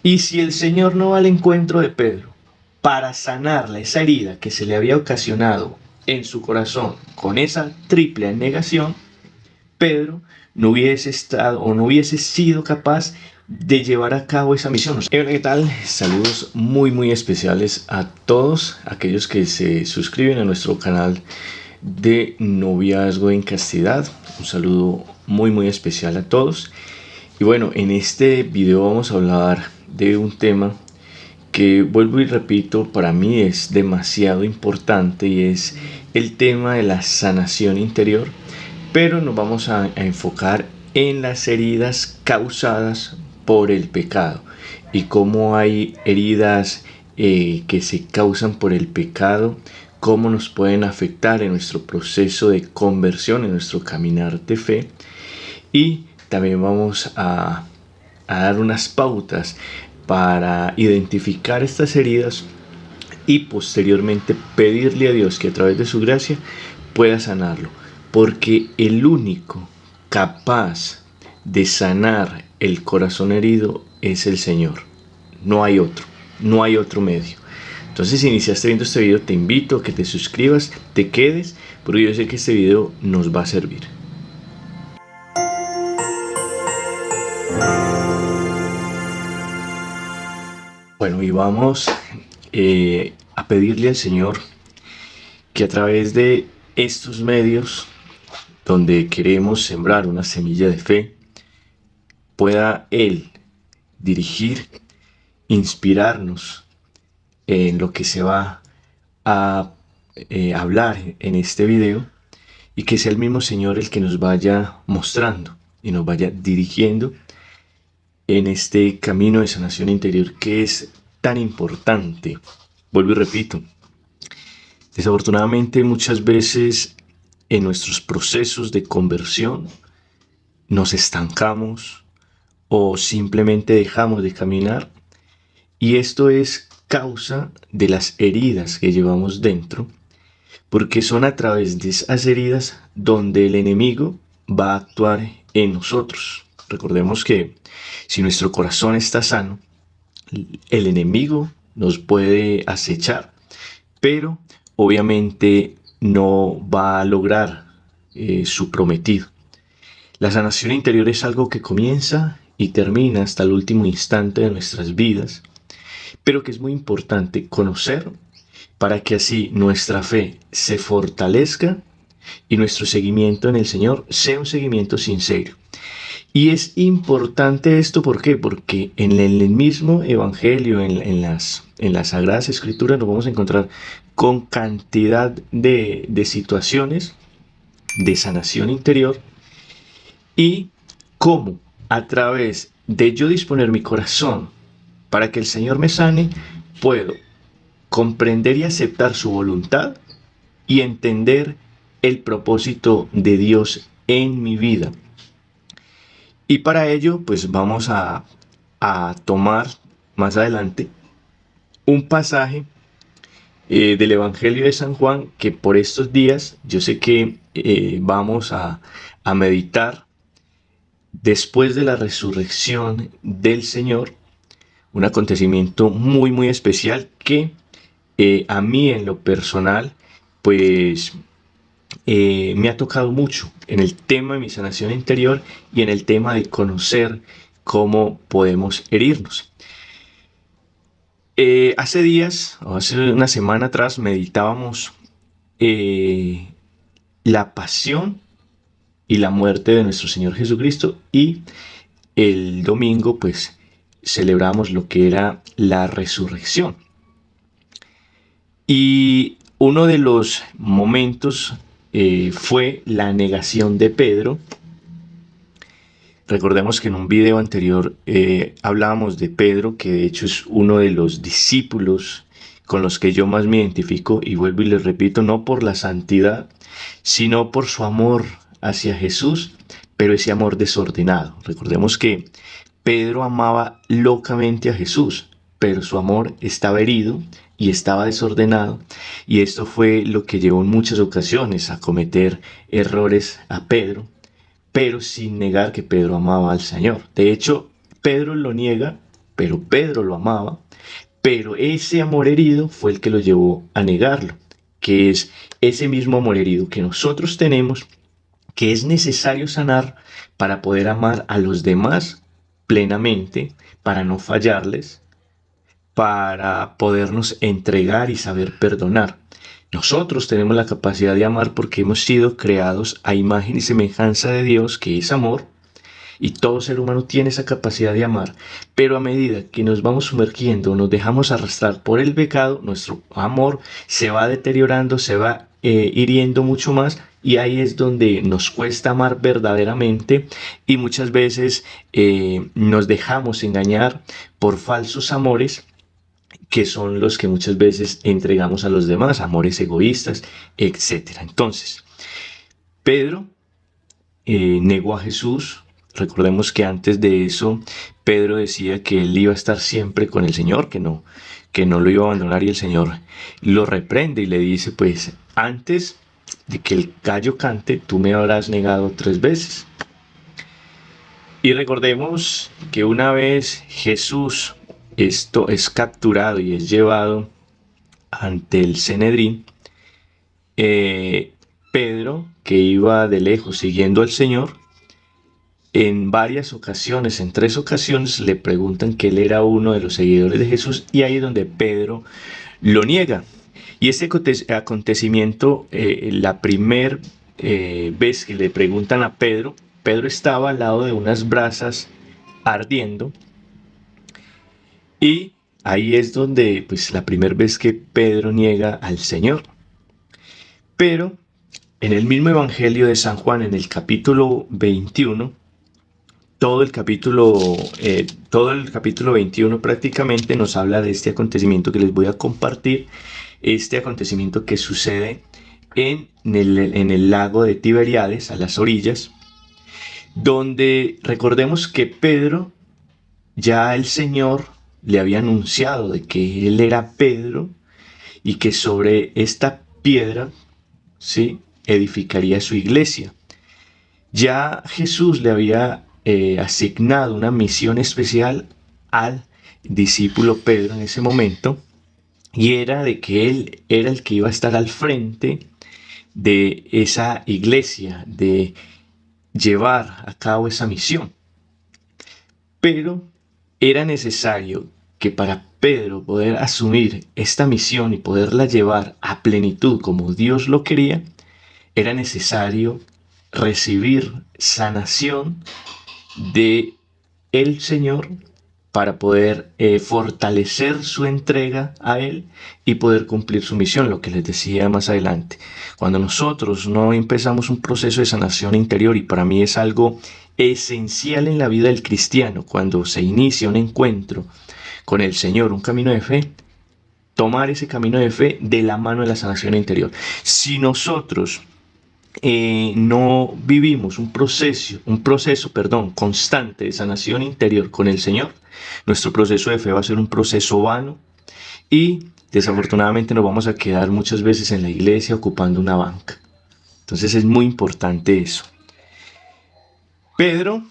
Y si el Señor no va al encuentro de Pedro para sanarle esa herida que se le había ocasionado en su corazón con esa triple negación, Pedro no hubiese estado o no hubiese sido capaz de llevar a cabo esa misión. Hola, ¿qué tal? Saludos muy especiales a todos aquellos que se suscriben a nuestro canal de Noviazgo en Castidad. Un saludo muy especial a todos. Y bueno, en este video vamos a hablar de un tema que, vuelvo y repito, para mí es demasiado importante, y es el tema de la sanación interior, pero nos vamos a enfocar en las heridas causadas por el pecado y cómo hay heridas que se causan por el pecado, cómo nos pueden afectar en nuestro proceso de conversión, en nuestro caminar de fe. Y también vamos a dar unas pautas para identificar estas heridas y posteriormente pedirle a Dios que a través de su gracia pueda sanarlo, porque el único capaz de sanar el corazón herido es el Señor. No hay otro medio. Entonces, si iniciaste viendo este video, te invito a que te suscribas, te quedes, porque yo sé que este video nos va a servir. Bueno, y vamos a pedirle al Señor que a través de estos medios, donde queremos sembrar una semilla de fe, pueda Él dirigir, inspirarnos en lo que se va a hablar en este video, y que sea el mismo Señor el que nos vaya mostrando y nos vaya dirigiendo en este camino de sanación interior que es tan importante. Vuelvo y repito, desafortunadamente muchas veces en nuestros procesos de conversión nos estancamos o simplemente dejamos de caminar, y esto es causa de las heridas que llevamos dentro, porque son a través de esas heridas donde el enemigo va a actuar en nosotros. Recordemos que si nuestro corazón está sano, el enemigo nos puede acechar, pero obviamente no va a lograr su prometido. La sanación interior es algo que comienza y termina hasta el último instante de nuestras vidas, pero que es muy importante conocer para que así nuestra fe se fortalezca y nuestro seguimiento en el Señor sea un seguimiento sincero. Y es importante esto, ¿por qué? Porque en el mismo Evangelio, en las Sagradas Escrituras, nos vamos a encontrar con cantidad de situaciones de sanación interior, y cómo a través de yo disponer mi corazón para que el Señor me sane, puedo comprender y aceptar su voluntad y entender el propósito de Dios en mi vida. Y para ello, pues vamos a tomar más adelante un pasaje del Evangelio de San Juan, que por estos días yo sé que vamos a meditar después de la resurrección del Señor, un acontecimiento muy especial que a mí en lo personal pues me ha tocado mucho en el tema de mi sanación interior y en el tema de conocer cómo podemos herirnos. Hace días, o hace una semana atrás, meditábamos la pasión y la muerte de nuestro Señor Jesucristo, y el domingo pues celebramos lo que era la resurrección. Y uno de los momentos fue la negación de Pedro. Recordemos que en un video anterior hablábamos de Pedro, que de hecho es uno de los discípulos con los que yo más me identifico, y vuelvo y les repito, no por la santidad, sino por su amor hacia Jesús, pero ese amor desordenado. Recordemos que Pedro amaba locamente a Jesús, pero su amor estaba herido y estaba desordenado, y esto fue lo que llevó en muchas ocasiones a cometer errores a Pedro, pero sin negar que Pedro amaba al Señor. De hecho, Pedro lo niega, pero Pedro lo amaba, pero ese amor herido fue el que lo llevó a negarlo, que es ese mismo amor herido que nosotros tenemos, que es necesario sanar para poder amar a los demás plenamente, para no fallarles, para podernos entregar y saber perdonar. Nosotros tenemos la capacidad de amar porque hemos sido creados a imagen y semejanza de Dios, que es amor, y todo ser humano tiene esa capacidad de amar, pero a medida que nos vamos sumergiendo, nos dejamos arrastrar por el pecado, nuestro amor se va deteriorando, se va hiriendo mucho más, y ahí es donde nos cuesta amar verdaderamente, y muchas veces nos dejamos engañar por falsos amores, que son los que muchas veces entregamos a los demás, amores egoístas, etcétera. Entonces, Pedro negó a Jesús. Recordemos que antes de eso, Pedro decía que él iba a estar siempre con el Señor, que no lo iba a abandonar, y el Señor lo reprende y le dice, pues antes de que el gallo cante, tú me habrás negado 3 veces. Y recordemos que una vez Jesús esto es capturado y es llevado ante el Sanedrín, Pedro, que iba de lejos siguiendo al Señor, en varias ocasiones, en 3 ocasiones, le preguntan que él era uno de los seguidores de Jesús, y ahí es donde Pedro lo niega. Y este acontecimiento, la primera vez que le preguntan a Pedro, Pedro estaba al lado de unas brasas ardiendo, y ahí es donde, pues, la primera vez que Pedro niega al Señor. Pero en el mismo Evangelio de San Juan, en el capítulo 21, todo el capítulo 21 prácticamente nos habla de este acontecimiento que les voy a compartir, este acontecimiento que sucede en el lago de Tiberíades, a las orillas, donde recordemos que Pedro, ya el Señor le había anunciado de que él era Pedro y que sobre esta piedra, ¿sí?, edificaría su iglesia. Ya Jesús le había asignado una misión especial al discípulo Pedro en ese momento, y era de que él era el que iba a estar al frente de esa iglesia, de llevar a cabo esa misión. Pero era necesario que para Pedro poder asumir esta misión y poderla llevar a plenitud como Dios lo quería, era necesario recibir sanación de el Señor para poder fortalecer su entrega a Él y poder cumplir su misión, lo que les decía más adelante. Cuando nosotros no empezamos un proceso de sanación interior, y para mí es algo esencial en la vida del cristiano, cuando se inicia un encuentro con el Señor, un camino de fe, tomar ese camino de fe de la mano de la sanación interior. Si nosotros no vivimos un proceso constante de sanación interior con el Señor, nuestro proceso de fe va a ser un proceso vano, y desafortunadamente nos vamos a quedar muchas veces en la iglesia ocupando una banca. Entonces es muy importante eso. Pedro,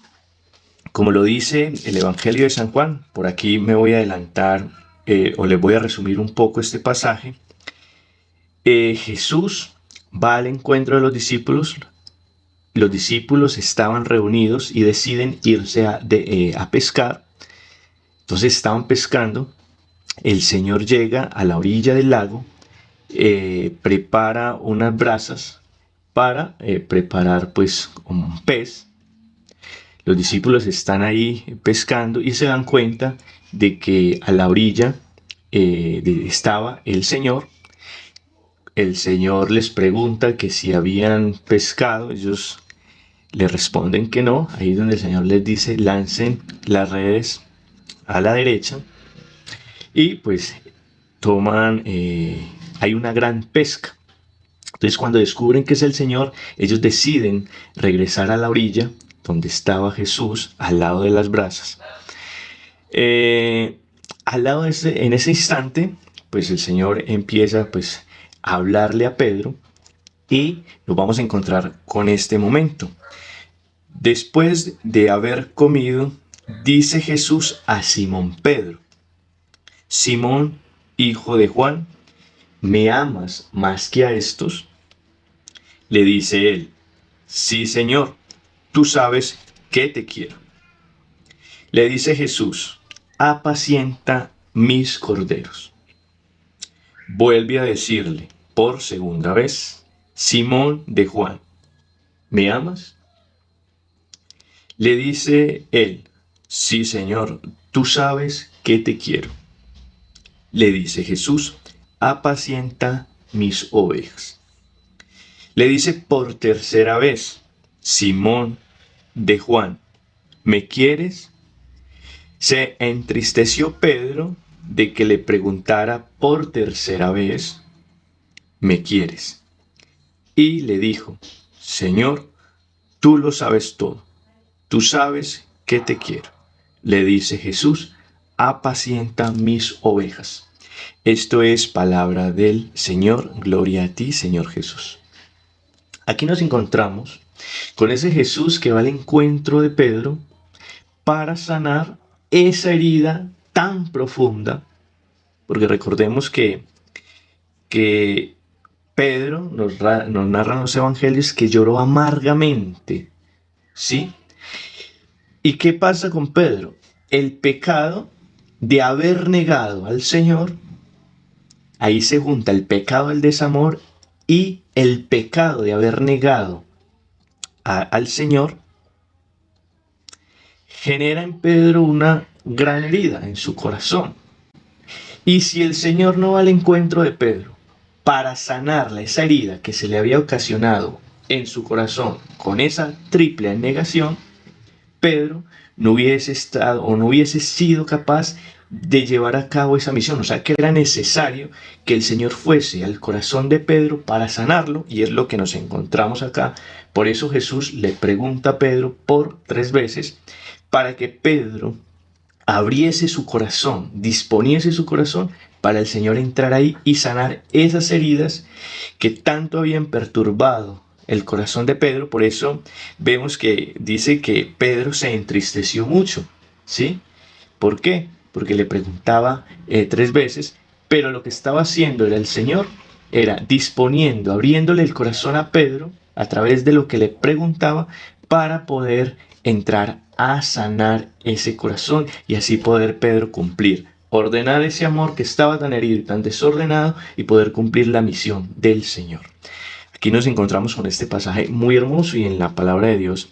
como lo dice el Evangelio de San Juan, por aquí me voy a adelantar o les voy a resumir un poco este pasaje. Jesús va al encuentro de los discípulos estaban reunidos y deciden irse a pescar. Entonces estaban pescando, el Señor llega a la orilla del lago, prepara unas brasas para preparar pues un pez. Los discípulos están ahí pescando y se dan cuenta de que a la orilla estaba el Señor. El Señor les pregunta que si habían pescado, ellos le responden que no. Ahí es donde el Señor les dice, lancen las redes a la derecha, y pues toman, hay una gran pesca. Entonces cuando descubren que es el Señor, ellos deciden regresar a la orilla donde estaba Jesús, al lado de las brasas. Al lado en ese instante, pues el Señor empieza pues a hablarle a Pedro, y nos vamos a encontrar con este momento. Después de haber comido dice Jesús a Simón Pedro: Simón, hijo de Juan, ¿me amas más que a estos? Le dice él: sí, Señor, tú sabes que te quiero. Le dice Jesús: apacienta mis corderos. Vuelve a decirle por segunda vez: Simón de Juan, ¿me amas? Le dice él: sí, Señor, tú sabes que te quiero. Le dice Jesús: apacienta mis ovejas. Le dice por tercera vez: Simón de Juan, ¿me quieres? Se entristeció Pedro de que le preguntara por tercera vez: ¿me quieres? Y le dijo: Señor, tú lo sabes todo, tú sabes que te quiero. Le dice Jesús: apacienta mis ovejas. Esto es palabra del Señor. Gloria a ti, Señor Jesús. Aquí nos encontramos con ese Jesús que va al encuentro de Pedro para sanar esa herida tan profunda, porque recordemos que Pedro nos narra los evangelios que lloró amargamente, ¿sí? ¿Y qué pasa con Pedro? El pecado de haber negado al Señor, ahí se junta el pecado del desamor y el pecado de haber negado al Señor, genera en Pedro una gran herida en su corazón. Y si el Señor no va al encuentro de Pedro para sanarle esa herida que se le había ocasionado en su corazón con esa triple negación, Pedro no hubiese estado o no hubiese sido capaz de llevar a cabo esa misión. O sea que era necesario que el Señor fuese al corazón de Pedro para sanarlo, y es lo que nos encontramos acá. Por eso Jesús le pregunta a Pedro por 3 veces, para que Pedro abriese su corazón, disponiese su corazón para el Señor entrar ahí y sanar esas heridas que tanto habían perturbado el corazón de Pedro. Por eso vemos que dice que Pedro se entristeció mucho, ¿sí? ¿Por qué? Porque le preguntaba 3 veces, pero lo que estaba haciendo era el Señor, era disponiendo, abriéndole el corazón a Pedro a través de lo que le preguntaba para poder entrar a sanar ese corazón y así poder Pedro cumplir, ordenar ese amor que estaba tan herido y tan desordenado y poder cumplir la misión del Señor. Aquí nos encontramos con este pasaje muy hermoso, y en la palabra de Dios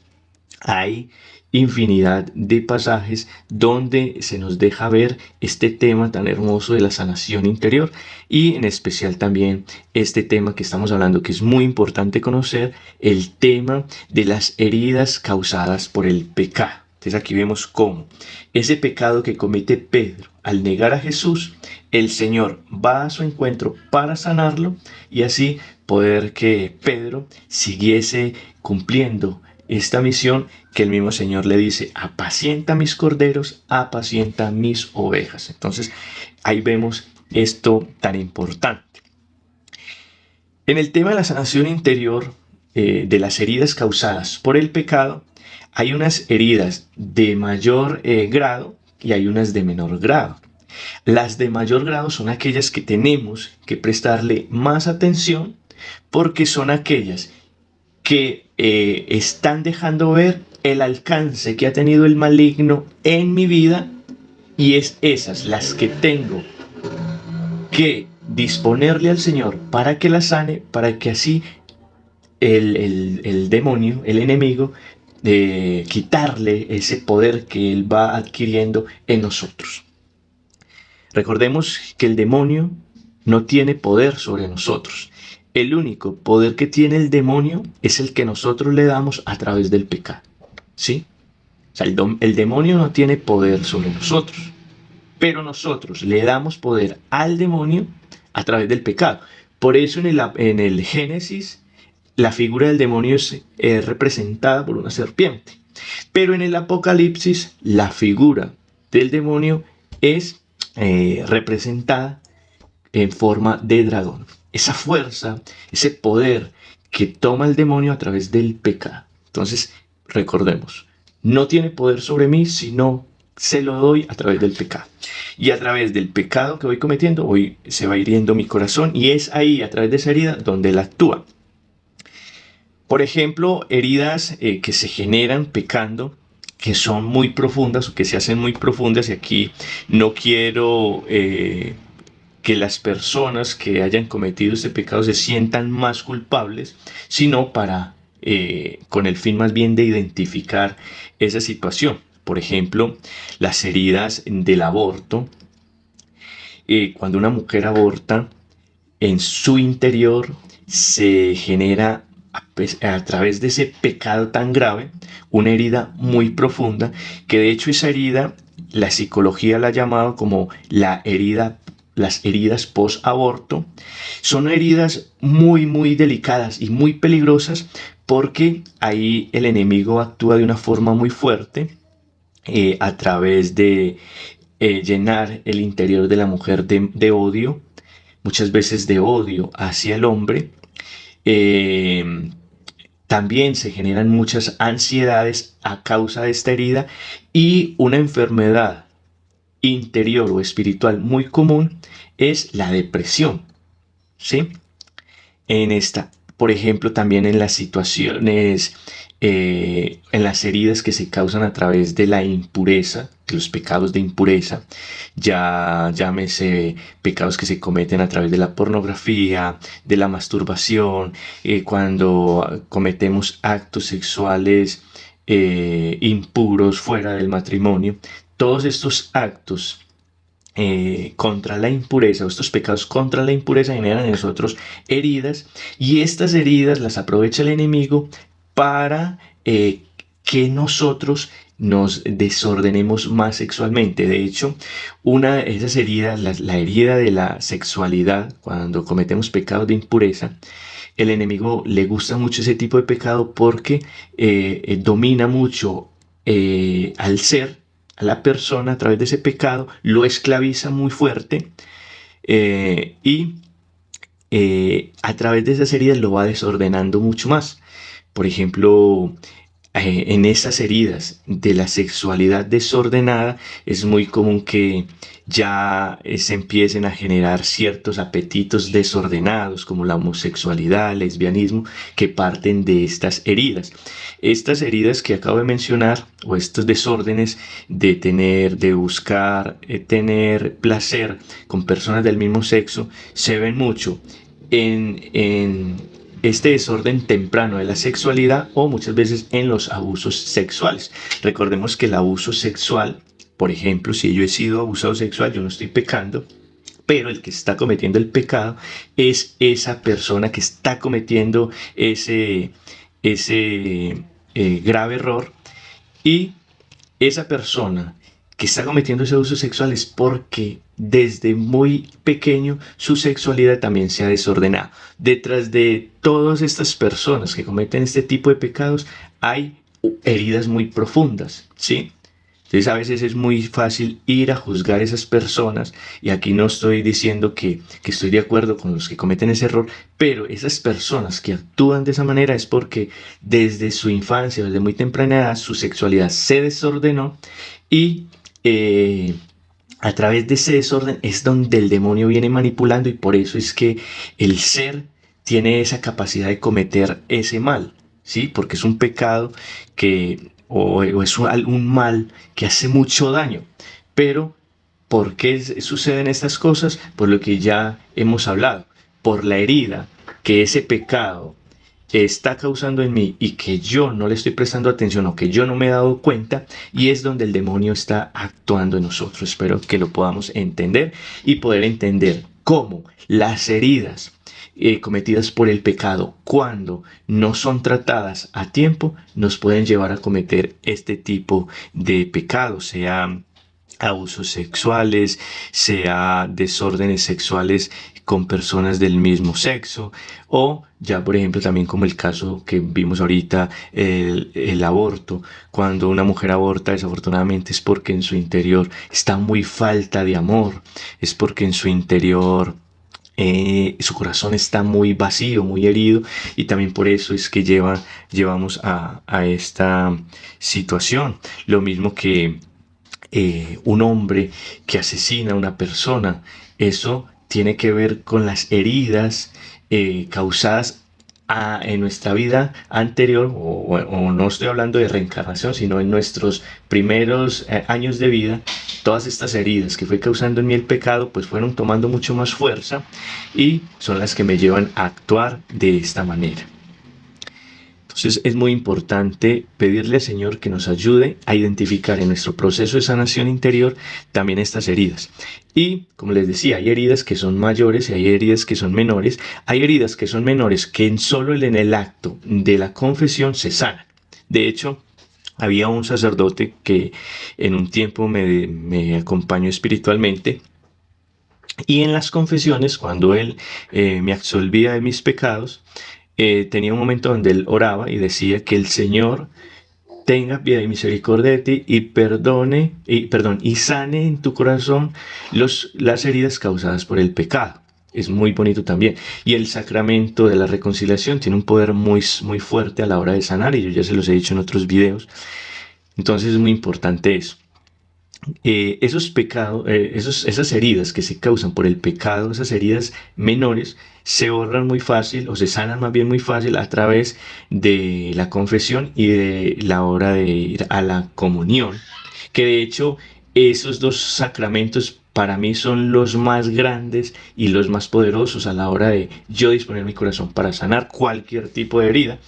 hay infinidad de pasajes donde se nos deja ver este tema tan hermoso de la sanación interior, y en especial también este tema que estamos hablando, que es muy importante conocer, el tema de las heridas causadas por el pecado. Entonces aquí vemos cómo ese pecado que comete Pedro al negar a Jesús, el Señor va a su encuentro para sanarlo y así poder que Pedro siguiese cumpliendo esta misión que el mismo Señor le dice: apacienta mis corderos, apacienta mis ovejas. Entonces ahí vemos esto tan importante. En el tema de la sanación interior, de las heridas causadas por el pecado, hay unas heridas de mayor grado y hay unas de menor grado. Las de mayor grado son aquellas que tenemos que prestarle más atención, porque son aquellas que están dejando ver el alcance que ha tenido el maligno en mi vida, y es esas las que tengo que disponerle al Señor para que la sane, para que así el demonio, el enemigo, quitarle ese poder que él va adquiriendo en nosotros. Recordemos que el demonio no tiene poder sobre nosotros. El único poder que tiene el demonio es el que nosotros le damos a través del pecado, ¿sí? O sea, el demonio no tiene poder sobre nosotros, pero nosotros le damos poder al demonio a través del pecado. Por eso en el Génesis la figura del demonio es representada por una serpiente, pero en el Apocalipsis la figura del demonio es representada en forma de dragón. Esa fuerza, ese poder que toma el demonio a través del pecado. Entonces, recordemos, no tiene poder sobre mí, sino se lo doy a través del pecado. Y a través del pecado que voy cometiendo, hoy se va hiriendo mi corazón, y es ahí, a través de esa herida, donde él actúa. Por ejemplo, heridas que se generan pecando, que son muy profundas o que se hacen muy profundas, y aquí no quiero que las personas que hayan cometido este pecado se sientan más culpables, sino para, con el fin más bien de identificar esa situación. Por ejemplo, las heridas del aborto. Cuando una mujer aborta, en su interior se genera a través de ese pecado tan grave una herida muy profunda, que de hecho esa herida la psicología la ha llamado como las heridas post-aborto. Son heridas muy delicadas y muy peligrosas, porque ahí el enemigo actúa de una forma muy fuerte, a través de llenar el interior de la mujer de odio, muchas veces de odio hacia el hombre. Eh, También se generan muchas ansiedades a causa de esta herida, y una enfermedad interior o espiritual muy común es la depresión, ¿sí? En esta, por ejemplo, también en las situaciones, en las heridas que se causan a través de la impureza, los pecados de impureza, ya llámese pecados que se cometen a través de la pornografía, de la masturbación, cuando cometemos actos sexuales impuros fuera del matrimonio. Todos estos actos contra la impureza, o estos pecados contra la impureza, generan en nosotros heridas, y estas heridas las aprovecha el enemigo para que nosotros nos desordenemos más sexualmente. De hecho, una de esas heridas, la herida de la sexualidad, cuando cometemos pecados de impureza, el enemigo le gusta mucho ese tipo de pecado, porque domina mucho al ser, a la persona, a través de ese pecado, lo esclaviza muy fuerte, y a través de esas heridas lo va desordenando mucho más. Por ejemplo, en esas heridas de la sexualidad desordenada es muy común que ya se empiecen a generar ciertos apetitos desordenados, como la homosexualidad, el lesbianismo, que parten de estas heridas. Estas heridas que acabo de mencionar, o estos desórdenes de buscar tener placer con personas del mismo sexo, se ven mucho en este desorden temprano de la sexualidad, o muchas veces en los abusos sexuales. Recordemos que el abuso sexual, por ejemplo, si yo he sido abusado sexual, yo no estoy pecando, pero el que está cometiendo el pecado es esa persona que está cometiendo ese grave error. Y esa persona que está cometiendo ese abuso sexual es porque desde muy pequeño su sexualidad también se ha desordenado. Detrás de todas estas personas que cometen este tipo de pecados hay heridas muy profundas, ¿sí? Entonces a veces es muy fácil ir a juzgar a esas personas, y aquí no estoy diciendo que estoy de acuerdo con los que cometen ese error, pero esas personas que actúan de esa manera es porque desde su infancia, desde muy temprana edad, su sexualidad se desordenó, y a través de ese desorden es donde el demonio viene manipulando, y por eso es que el ser tiene esa capacidad de cometer ese mal, ¿sí? Porque es un pecado o es un mal que hace mucho daño. Pero, ¿por qué suceden estas cosas? Por lo que ya hemos hablado, por la herida que ese pecado está causando en mí, y que yo no le estoy prestando atención, o que yo no me he dado cuenta, y es donde el demonio está actuando en nosotros. Espero que lo podamos entender, y poder entender cómo las heridas cometidas por el pecado, cuando no son tratadas a tiempo, nos pueden llevar a cometer este tipo de pecados, sea abusos sexuales, sea desórdenes sexuales con personas del mismo sexo, o ya por ejemplo también como el caso que vimos ahorita, el aborto. Cuando una mujer aborta, desafortunadamente es porque en su interior está muy falta de amor, es porque en su interior su corazón está muy vacío, muy herido, y también por eso es que llevamos a esta situación. Lo mismo que un hombre que asesina a una persona, eso tiene que ver con las heridas causadas en nuestra vida anterior, o no estoy hablando de reencarnación, sino en nuestros primeros años de vida. Todas estas heridas que fue causando en mí el pecado, pues fueron tomando mucho más fuerza y son las que me llevan a actuar de esta manera. Entonces es muy importante pedirle al Señor que nos ayude a identificar en nuestro proceso de sanación interior también estas heridas. Y como les decía, hay heridas que son mayores y hay heridas que son menores. Hay heridas que son menores que solo en el acto de la confesión se sanan. De hecho, había un sacerdote que en un tiempo me acompañó espiritualmente, y en las confesiones, cuando él me absolvía de mis pecados, tenía un momento donde él oraba y decía que el Señor tenga piedad y misericordia de ti y y sane en tu corazón las heridas causadas por el pecado. Es muy bonito también. Y el sacramento de la reconciliación tiene un poder muy, muy fuerte a la hora de sanar, y yo ya se los he dicho en otros videos. Entonces es muy importante eso. Esos pecados, esas heridas que se causan por el pecado, esas heridas menores, se borran muy fácil, o se sanan más bien muy fácil, a través de la confesión y de la hora de ir a la comunión. Que de hecho esos dos sacramentos para mí son los más grandes y los más poderosos a la hora de yo disponer mi corazón para sanar cualquier tipo de herida.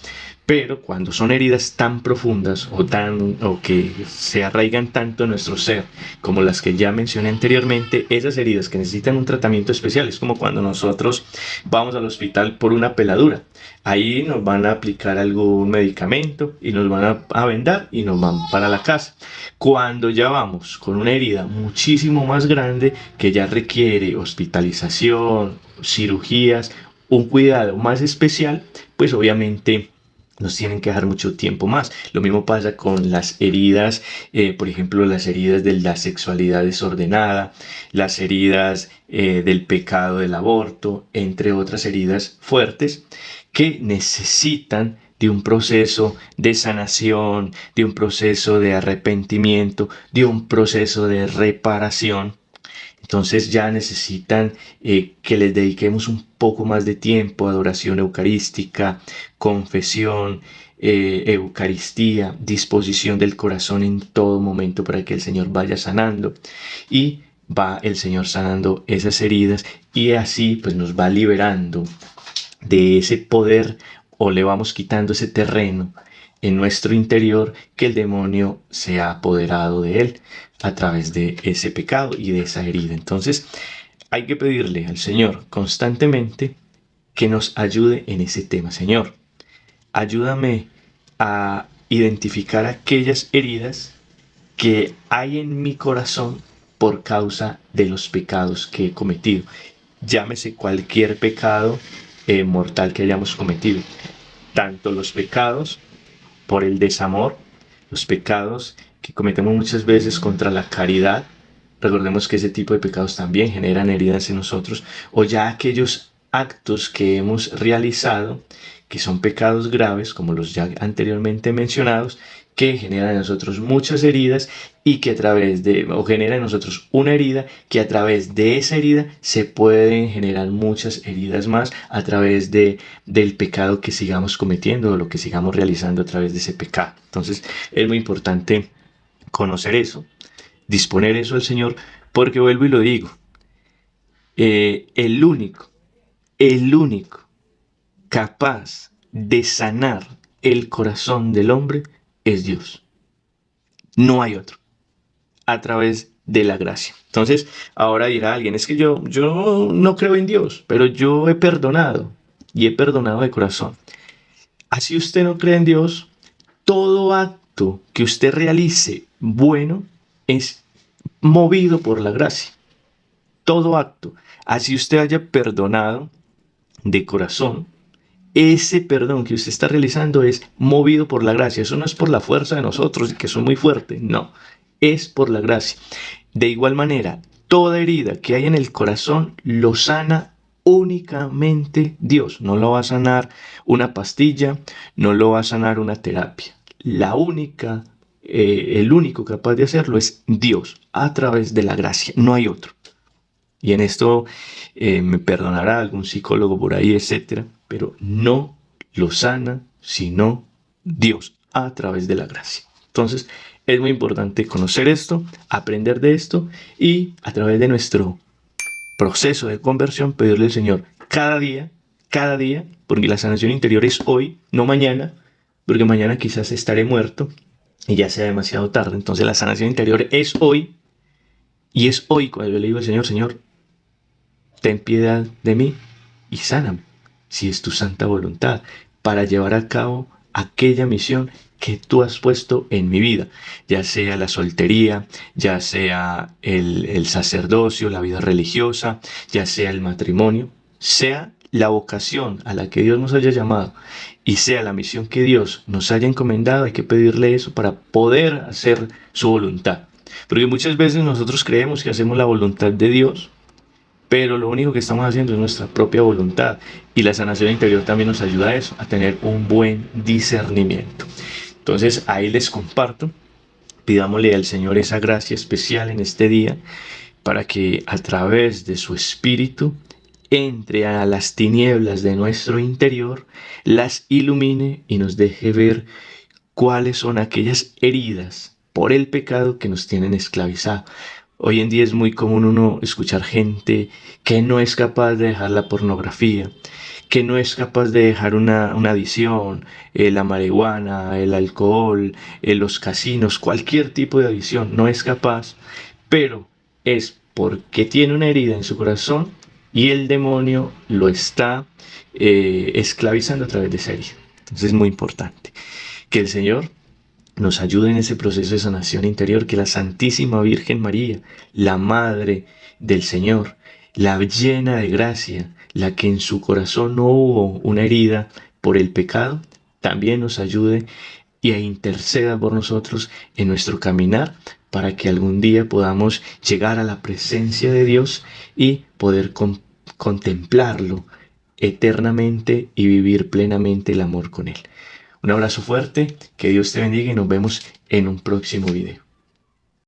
Pero cuando son heridas tan profundas o que se arraigan tanto en nuestro ser, como las que ya mencioné anteriormente, esas heridas que necesitan un tratamiento especial, es como cuando nosotros vamos al hospital por una peladura. Ahí nos van a aplicar algún medicamento y nos van a vendar y nos van para la casa. Cuando ya vamos con una herida muchísimo más grande, que ya requiere hospitalización, cirugías, un cuidado más especial, pues obviamente nos tienen que dejar mucho tiempo más. Lo mismo pasa con las heridas, por ejemplo, las heridas de la sexualidad desordenada, las heridas del pecado del aborto, entre otras heridas fuertes que necesitan de un proceso de sanación, de un proceso de arrepentimiento, de un proceso de reparación. Entonces ya necesitan que les dediquemos un poco más de tiempo, adoración eucarística, confesión, Eucaristía, disposición del corazón en todo momento para que el Señor vaya sanando, y va el Señor sanando esas heridas, y así pues nos va liberando de ese poder, o le vamos quitando ese terreno en nuestro interior que el demonio se ha apoderado de él a través de ese pecado y de esa herida. Entonces hay que pedirle al Señor constantemente que nos ayude en ese tema. Señor, ayúdame a identificar aquellas heridas que hay en mi corazón por causa de los pecados que he cometido. Llámese cualquier pecado mortal que hayamos cometido. Tanto los pecados por el desamor, los pecados que cometemos muchas veces contra la caridad. Recordemos que ese tipo de pecados también generan heridas en nosotros, o ya aquellos actos que hemos realizado que son pecados graves, como los ya anteriormente mencionados, que generan en nosotros muchas heridas, y que genera en nosotros una herida, que a través de esa herida se pueden generar muchas heridas más a través del pecado que sigamos cometiendo, o lo que sigamos realizando a través de ese pecado. Entonces es muy importante conocer eso, disponer eso al Señor, porque vuelvo y lo digo, el único capaz de sanar el corazón del hombre es Dios. No hay otro. A través de la gracia. Entonces, ahora dirá alguien, es que yo no creo en Dios, pero yo he perdonado, y he perdonado de corazón. Así usted no cree en Dios, todo acto que usted realice bueno es movido por la gracia. Todo acto. Así usted haya perdonado de corazón, ese perdón que usted está realizando es movido por la gracia. Eso no es por la fuerza de nosotros, que son muy fuertes, no, es por la gracia. De igual manera, toda herida que hay en el corazón lo sana únicamente Dios. No lo va a sanar una pastilla, no lo va a sanar una terapia. El único capaz de hacerlo es Dios, a través de la gracia. No hay otro. Y en esto me perdonará algún psicólogo por ahí, etcétera, pero no lo sana sino Dios, a través de la gracia. Entonces, es muy importante conocer esto, aprender de esto y a través de nuestro proceso de conversión pedirle al Señor cada día, porque la sanación interior es hoy, no mañana, porque mañana quizás estaré muerto y ya sea demasiado tarde. Entonces la sanación interior es hoy, y es hoy cuando yo le digo al Señor, Señor, ten piedad de mí y sáname, si es tu santa voluntad, para llevar a cabo aquella misión que tú has puesto en mi vida, ya sea la soltería, ya sea el sacerdocio, la vida religiosa, ya sea el matrimonio, sea la vocación a la que Dios nos haya llamado y sea la misión que Dios nos haya encomendado. Hay que pedirle eso para poder hacer su voluntad. Porque muchas veces nosotros creemos que hacemos la voluntad de Dios, pero lo único que estamos haciendo es nuestra propia voluntad, y la sanación interior también nos ayuda a eso, a tener un buen discernimiento. Entonces ahí les comparto, pidámosle al Señor esa gracia especial en este día para que a través de su Espíritu entre a las tinieblas de nuestro interior, las ilumine y nos deje ver cuáles son aquellas heridas por el pecado que nos tienen esclavizados. Hoy en día es muy común uno escuchar gente que no es capaz de dejar la pornografía, que no es capaz de dejar una adicción, la marihuana, el alcohol, los casinos, cualquier tipo de adicción, no es capaz, pero es porque tiene una herida en su corazón y el demonio lo está esclavizando a través de esa herida. Entonces es muy importante que el Señor nos ayude en ese proceso de sanación interior, que la Santísima Virgen María, la Madre del Señor, la llena de gracia, la que en su corazón no hubo una herida por el pecado, también nos ayude y interceda por nosotros en nuestro caminar, para que algún día podamos llegar a la presencia de Dios y poder contemplarlo eternamente y vivir plenamente el amor con Él. Un abrazo fuerte, que Dios te bendiga y nos vemos en un próximo video.